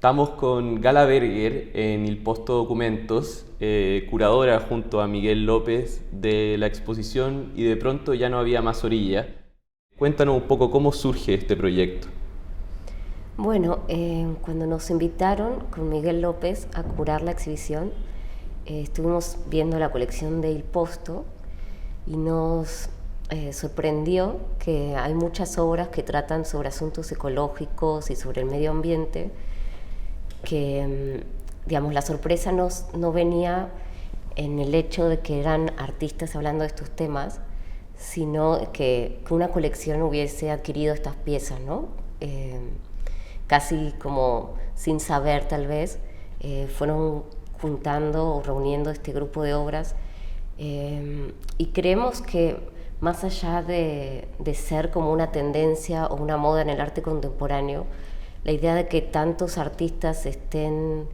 Estamos con Gala Berger en Il Posto Documentos, curadora junto a Miguel López de la exposición Y de pronto ya no había más orilla. Cuéntanos un poco cómo surge este proyecto. Bueno, cuando nos invitaron con Miguel López a curar la exhibición, estuvimos viendo la colección de Il Posto y nos sorprendió que hay muchas obras que tratan sobre asuntos ecológicos y sobre el medio ambiente, que digamos, la sorpresa no venía en el hecho de que eran artistas hablando de estos temas, sino que una colección hubiese adquirido estas piezas, ¿no? Casi como sin saber tal vez, fueron juntando o reuniendo este grupo de obras, y creemos que más allá de ser como una tendencia o una moda en el arte contemporáneo, la idea de que tantos artistas estén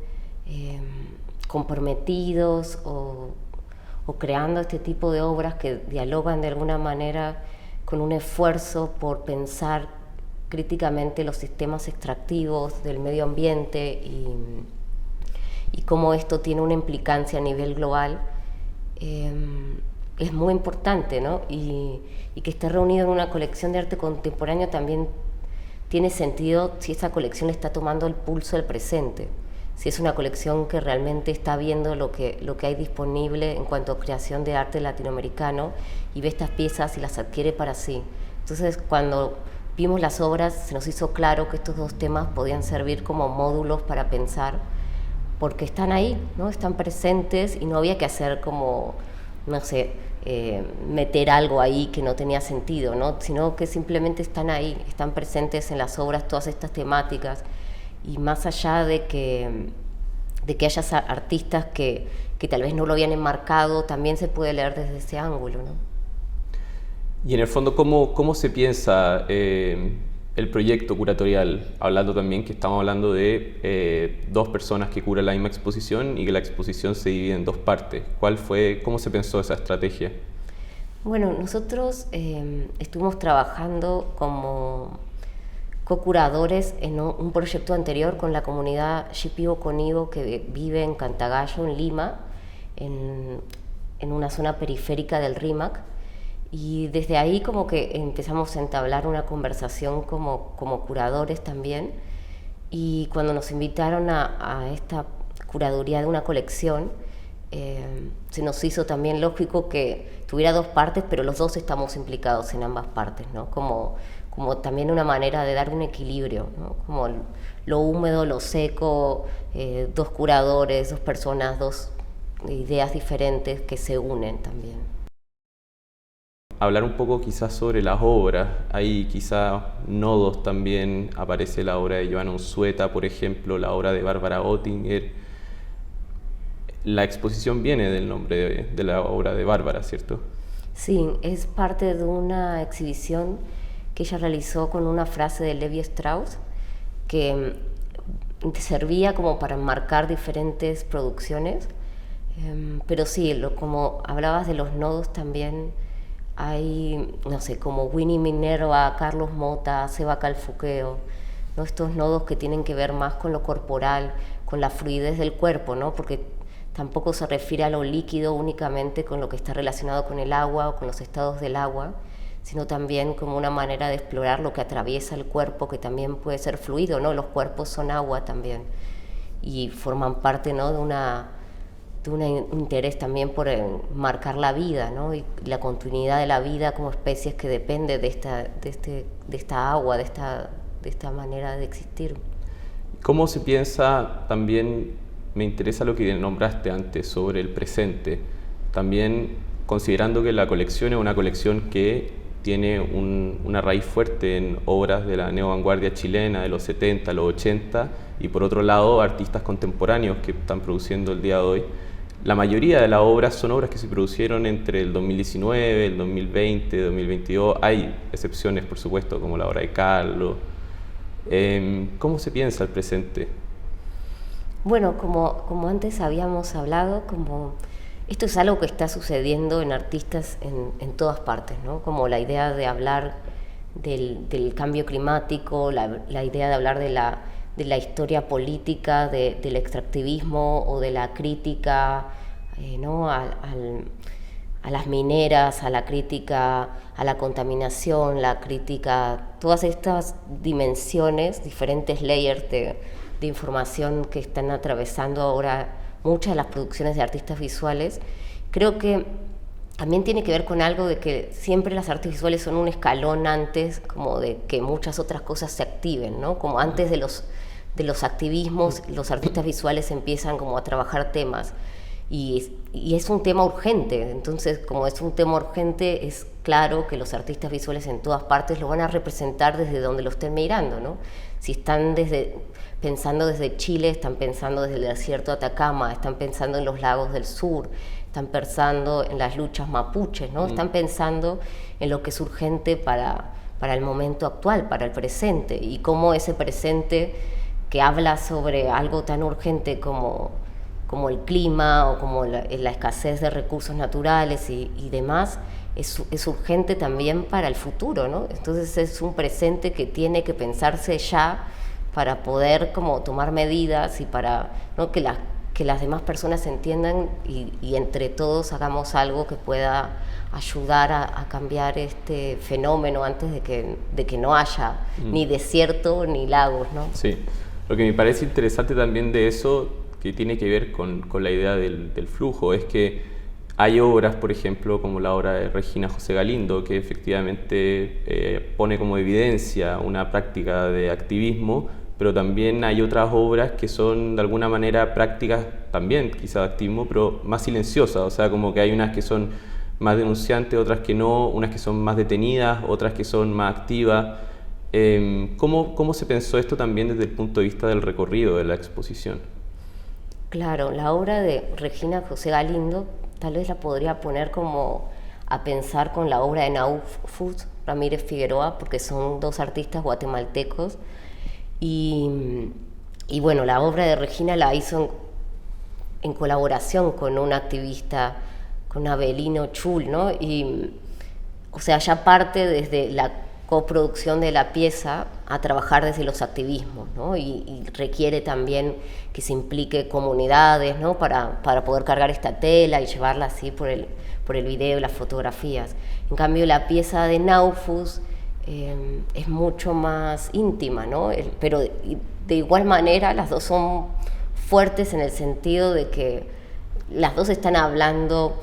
comprometidos o creando este tipo de obras que dialogan de alguna manera con un esfuerzo por pensar críticamente los sistemas extractivos del medio ambiente y cómo esto tiene una implicancia a nivel global, es muy importante, ¿no? Y que esté reunido en una colección de arte contemporáneo también tiene sentido si esa colección está tomando el pulso del presente, si es una colección que realmente está viendo lo que hay disponible en cuanto a creación de arte latinoamericano y ve estas piezas y las adquiere para sí. Entonces, cuando vimos las obras, se nos hizo claro que estos dos temas podían servir como módulos para pensar, porque están ahí, ¿no? Están presentes y no había que hacer como, no sé, meter algo ahí que no tenía sentido, ¿no? Sino que simplemente están ahí, están presentes en las obras todas estas temáticas, y más allá de que haya artistas que tal vez no lo habían enmarcado, también se puede leer desde ese ángulo, ¿no? Y en el fondo, ¿cómo se piensa el proyecto curatorial? Hablando también que estamos hablando de dos personas que curan la misma exposición y que la exposición se divide en dos partes. ¿Cómo se pensó esa estrategia? Bueno, nosotros estuvimos trabajando como co-curadores en un proyecto anterior con la comunidad Shipibo Conigo, que vive en Cantagallo, en Lima, en una zona periférica del RIMAC. Y desde ahí como que empezamos a entablar una conversación como curadores también. Y cuando nos invitaron a esta curaduría de una colección, se nos hizo también lógico que tuviera dos partes, pero los dos estamos implicados en ambas partes, ¿no? Como también una manera de dar un equilibrio, ¿no? Como lo húmedo, lo seco, dos curadores, dos personas, dos ideas diferentes que se unen también. Hablar un poco quizás sobre las obras. Hay quizás nodos también. Aparece la obra de Joana Unzueta, por ejemplo, la obra de Bárbara Oettinger. La exposición viene del nombre de la obra de Bárbara, ¿cierto? Sí, es parte de una exhibición que ella realizó con una frase de Levi Strauss que servía como para enmarcar diferentes producciones, pero sí, como hablabas de los nodos también, hay, no sé, como Winnie Minerva, Carlos Mota, Seba Calfuqueo, ¿no? Estos nodos que tienen que ver más con lo corporal, con la fluidez del cuerpo, ¿no? Porque tampoco se refiere a lo líquido únicamente con lo que está relacionado con el agua o con los estados del agua, sino también como una manera de explorar lo que atraviesa el cuerpo, que también puede ser fluido, ¿no? Los cuerpos son agua también y forman parte, ¿no? de un interés también por marcar la vida, ¿no? Y la continuidad de la vida como especies que depende de esta agua, de esta manera de existir. ¿Cómo se piensa también? Me interesa lo que nombraste antes sobre el presente. También considerando que la colección es una colección que tiene una raíz fuerte en obras de la neovanguardia chilena de los 70, los 80, y por otro lado artistas contemporáneos que están produciendo el día de hoy. La mayoría de las obras son obras que se produjeron entre el 2019, el 2020, 2022. Hay excepciones, por supuesto, como la obra de Carlos. ¿Cómo se piensa el presente? Bueno, como antes habíamos hablado, como esto es algo que está sucediendo en artistas en todas partes, ¿no? Como la idea de hablar del cambio climático, la idea de hablar de la historia política del extractivismo o de la crítica, ¿no? A las mineras, a la crítica a la contaminación, la crítica, todas estas dimensiones, diferentes layers de información que están atravesando ahora muchas de las producciones de artistas visuales. Creo que también tiene que ver con algo de que siempre las artes visuales son un escalón antes como de que muchas otras cosas se activen, ¿no? Como antes de los activismos, los artistas visuales empiezan como a trabajar temas. Y es un tema urgente, entonces como es un tema urgente es claro que los artistas visuales en todas partes lo van a representar desde donde lo estén mirando, ¿no? Si están pensando desde Chile, están pensando desde el desierto de Atacama, están pensando en los lagos del sur, están pensando en las luchas mapuches, ¿no? Están pensando en lo que es urgente para el momento actual, para el presente, y cómo ese presente que habla sobre algo tan urgente como el clima o como la escasez de recursos naturales y demás, es urgente también para el futuro, ¿no? Entonces es un presente que tiene que pensarse ya para poder como tomar medidas y para, ¿no? que las demás personas entiendan y entre todos hagamos algo que pueda ayudar a cambiar este fenómeno antes de que no haya ni desierto ni lagos, ¿no? Sí, lo que me parece interesante también de eso, que tiene que ver con la idea del flujo, es que hay obras, por ejemplo, como la obra de Regina José Galindo, que efectivamente pone como evidencia una práctica de activismo, pero también hay otras obras que son de alguna manera prácticas también quizás de activismo, pero más silenciosas, o sea, como que hay unas que son más denunciantes, otras que no, unas que son más detenidas, otras que son más activas. ¿Cómo se pensó esto también desde el punto de vista del recorrido de la exposición? Claro, la obra de Regina José Galindo tal vez la podría poner como a pensar con la obra de Naufus Ramírez Figueroa, porque son dos artistas guatemaltecos. Y bueno, la obra de Regina la hizo en colaboración con un activista, con Abelino Chul, ¿no? Y, o sea, ya parte desde la coproducción de la pieza a trabajar desde los activismos, ¿no? Y requiere también que se implique comunidades, ¿no? Para poder cargar esta tela y llevarla así por el video y las fotografías. En cambio, la pieza de Naufus es mucho más íntima, ¿no? Pero de igual manera las dos son fuertes en el sentido de que las dos están hablando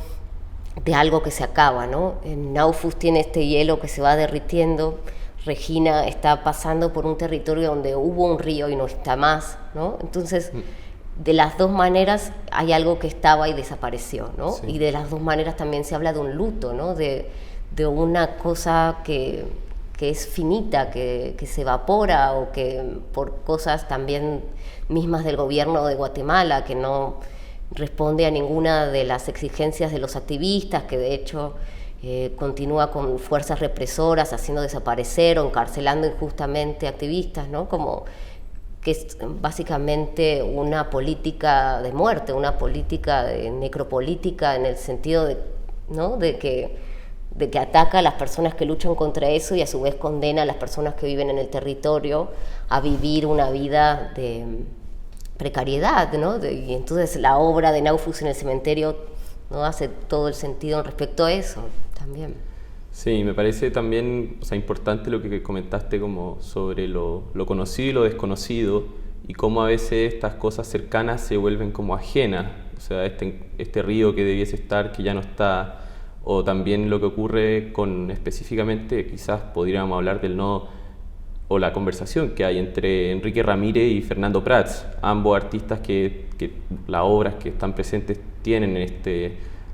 de algo que se acaba, ¿no? Naufus tiene este hielo que se va derritiendo, Regina está pasando por un territorio donde hubo un río y no está más, ¿no? Entonces, de las dos maneras hay algo que estaba y desapareció, ¿no? Sí. Y de las dos maneras también se habla de un luto, ¿no? De una cosa que es finita, que se evapora o que por cosas también mismas del gobierno de Guatemala, que no responde a ninguna de las exigencias de los activistas, que de hecho continúa con fuerzas represoras haciendo desaparecer o encarcelando injustamente activistas, ¿no? Como que es básicamente una política de muerte, una política de necropolítica en el sentido de, ¿no? de que ataca a las personas que luchan contra eso y a su vez condena a las personas que viven en el territorio a vivir una vida de precariedad, ¿no? Y entonces la obra de Naufus en el cementerio, ¿no? Hace todo el sentido respecto a eso también. Sí, me parece también, o sea, importante lo que comentaste como sobre lo conocido y lo desconocido y cómo a veces estas cosas cercanas se vuelven como ajenas, o sea, este río que debiese estar, que ya no está, o también lo que ocurre con específicamente, quizás podríamos hablar del nodo o la conversación que hay entre Enrique Ramírez y Fernando Prats, ambos artistas que las obras que están presentes tienen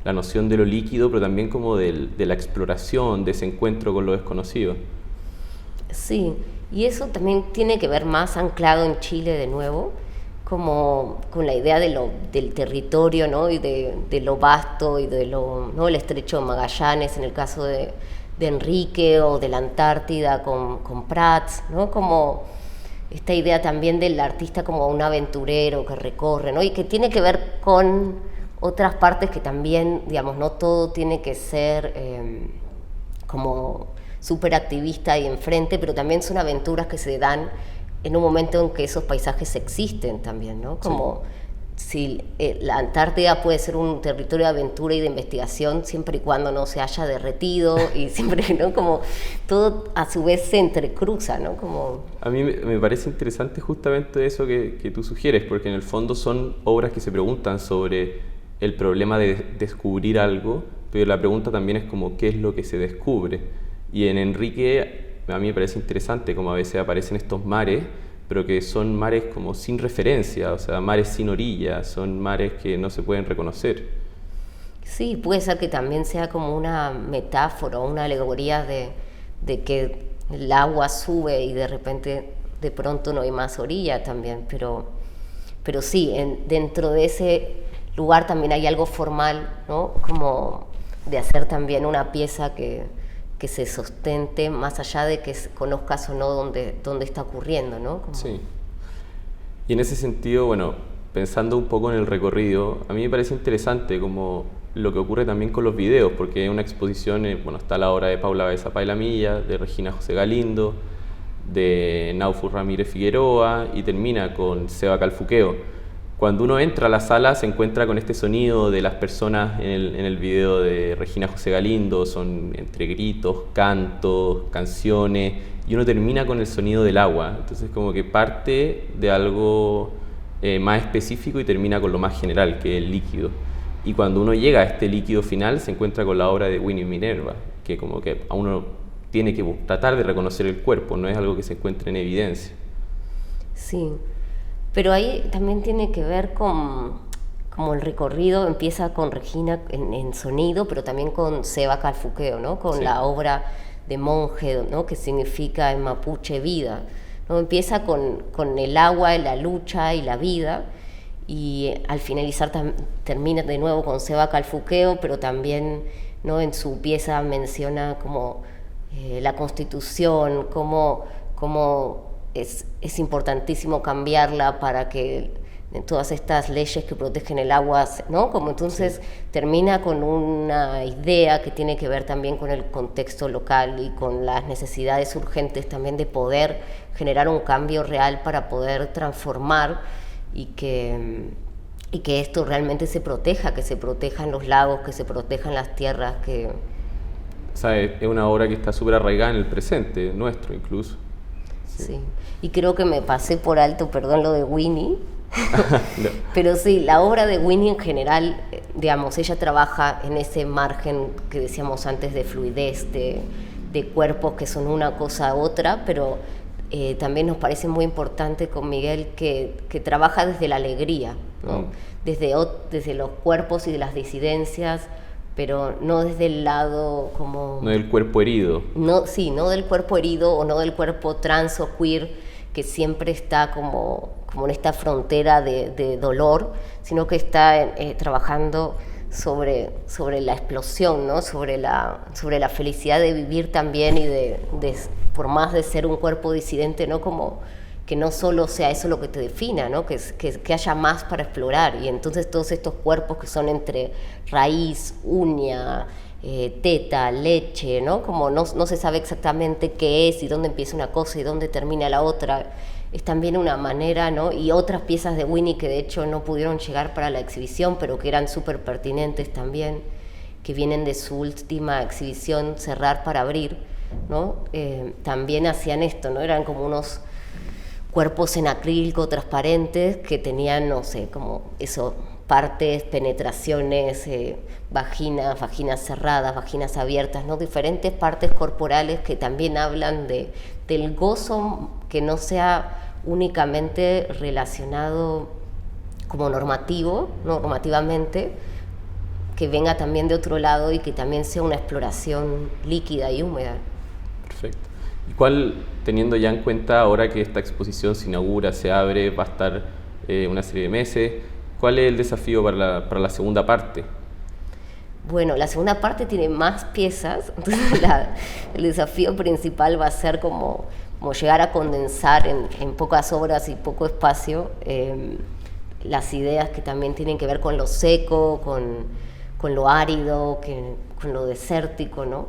la noción de lo líquido, pero también como de la exploración, de ese encuentro con lo desconocido. Sí, y eso también tiene que ver más anclado en Chile de nuevo, como con la idea del territorio, ¿no? Y de lo vasto y ¿no? El estrecho de Magallanes en el caso de Enrique, o de la Antártida con Prats, ¿no? Como esta idea también del artista como un aventurero que recorre, ¿no? Y que tiene que ver con otras partes que también, digamos, no todo tiene que ser como súper activista y enfrente, pero también son aventuras que se dan en un momento en que esos paisajes existen también, ¿no? Como si la Antártida puede ser un territorio de aventura y de investigación siempre y cuando no se haya derretido y siempre, ¿no? Como todo a su vez se entrecruza, ¿no? Como... A mí me parece interesante justamente eso que tú sugieres, porque en el fondo son obras que se preguntan sobre el problema de descubrir algo, pero la pregunta también es como qué es lo que se descubre. Y en Enrique a mí me parece interesante como a veces aparecen estos mares, pero que son mares como sin referencia, o sea, mares sin orilla, son mares que no se pueden reconocer. Sí, puede ser que también sea como una metáfora, una alegoría de que el agua sube y de repente, de pronto no hay más orilla también, pero sí, dentro de ese lugar también hay algo formal, ¿no? Como de hacer también una pieza que se sostente más allá de que conozcas o no dónde está ocurriendo, ¿no? Como... Sí. Y en ese sentido, bueno, pensando un poco en el recorrido, a mí me parece interesante como lo que ocurre también con los videos, porque es una exposición, bueno, está la obra de Paula Baeza Pailamilla, de Regina José Galindo, de Naufur Ramírez Figueroa y termina con Seba Calfuqueo. Cuando uno entra a la sala se encuentra con este sonido de las personas en el video de Regina José Galindo, son entre gritos, cantos, canciones, y uno termina con el sonido del agua. Entonces como que parte de algo más específico y termina con lo más general, que es el líquido. Y cuando uno llega a este líquido final se encuentra con la obra de Winnie Minerva, que como que a uno tiene que tratar de reconocer el cuerpo, no es algo que se encuentre en evidencia. Sí. Pero ahí también tiene que ver con, como el recorrido empieza con Regina en sonido, pero también con Seba Calfuqueo, ¿no? Con la obra de monje, ¿no? Que significa en mapuche vida, ¿no? Empieza con el agua, la lucha y la vida, y al finalizar termina de nuevo con Seba Calfuqueo, pero también, ¿no? En su pieza menciona como la Constitución, como es importantísimo cambiarla para que todas estas leyes que protegen el agua, ¿no? Como entonces termina con una idea que tiene que ver también con el contexto local y con las necesidades urgentes también de poder generar un cambio real para poder transformar y que esto realmente se proteja, que se protejan los lagos, que se protejan las tierras, que... O sea, es una obra que está súper arraigada en el presente, nuestro incluso. Sí, y creo que me pasé por alto, perdón, lo de Winnie, no. Pero sí, la obra de Winnie en general, digamos, ella trabaja en ese margen que decíamos antes de fluidez, de cuerpos que son una cosa a otra, pero también nos parece muy importante con Miguel que trabaja desde la alegría, ¿no? Desde los cuerpos y de las disidencias, pero no desde el lado como... No del cuerpo herido. No, sí, no del cuerpo herido o no del cuerpo trans o queer, que siempre está como en esta frontera de dolor, sino que está trabajando sobre la explosión, ¿no? Sobre la felicidad de vivir también y por más de ser un cuerpo disidente, ¿no? Como que no solo sea eso lo que te defina, ¿no? Que haya más para explorar. Y entonces todos estos cuerpos que son entre raíz, uña, teta, leche, ¿no? Como no se sabe exactamente qué es y dónde empieza una cosa y dónde termina la otra, es también una manera, ¿no? Y otras piezas de Winnie que de hecho no pudieron llegar para la exhibición, pero que eran súper pertinentes también, que vienen de su última exhibición Cerrar para Abrir, ¿no? También hacían esto, ¿no? Eran como unos cuerpos en acrílico transparentes que tenían, no sé, como eso, partes, penetraciones, vaginas cerradas, vaginas abiertas, ¿no? Diferentes partes corporales que también hablan del gozo que no sea únicamente relacionado como normativamente, que venga también de otro lado y que también sea una exploración líquida y húmeda. Perfecto. ¿Y cuál, teniendo ya en cuenta ahora que esta exposición se inaugura, se abre, va a estar una serie de meses, cuál es el desafío para la segunda parte? Bueno, la segunda parte tiene más piezas, entonces el desafío principal va a ser como llegar a condensar en pocas obras y poco espacio las ideas que también tienen que ver con lo seco, con lo árido, con lo desértico, ¿no?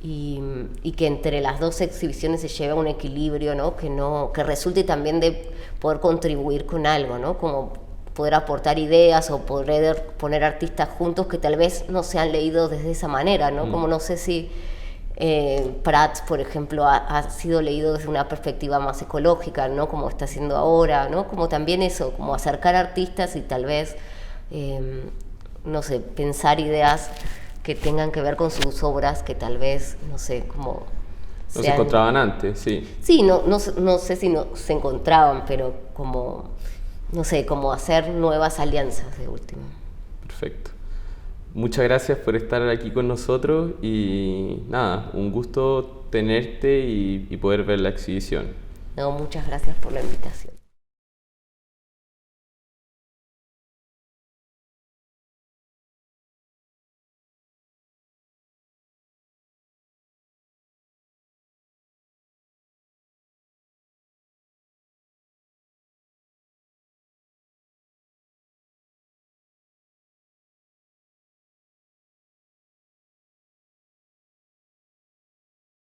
y que entre las dos exhibiciones se lleve a un equilibrio, ¿no? Que resulte también de poder contribuir con algo, ¿no? Como poder aportar ideas o poder poner artistas juntos que tal vez no se han leído desde esa manera, ¿no? Como no sé si Prats, por ejemplo, ha sido leído desde una perspectiva más ecológica, ¿no? Como está haciendo ahora, ¿no? Como también eso, como acercar artistas y tal vez, no sé, pensar ideas que tengan que ver con sus obras que tal vez, no sé, como... No se encontraban antes, sí. Sí, no sé si no se encontraban, pero como, no sé, como hacer nuevas alianzas de último. Perfecto. Muchas gracias por estar aquí con nosotros y nada, un gusto tenerte y poder ver la exhibición. No, muchas gracias por la invitación.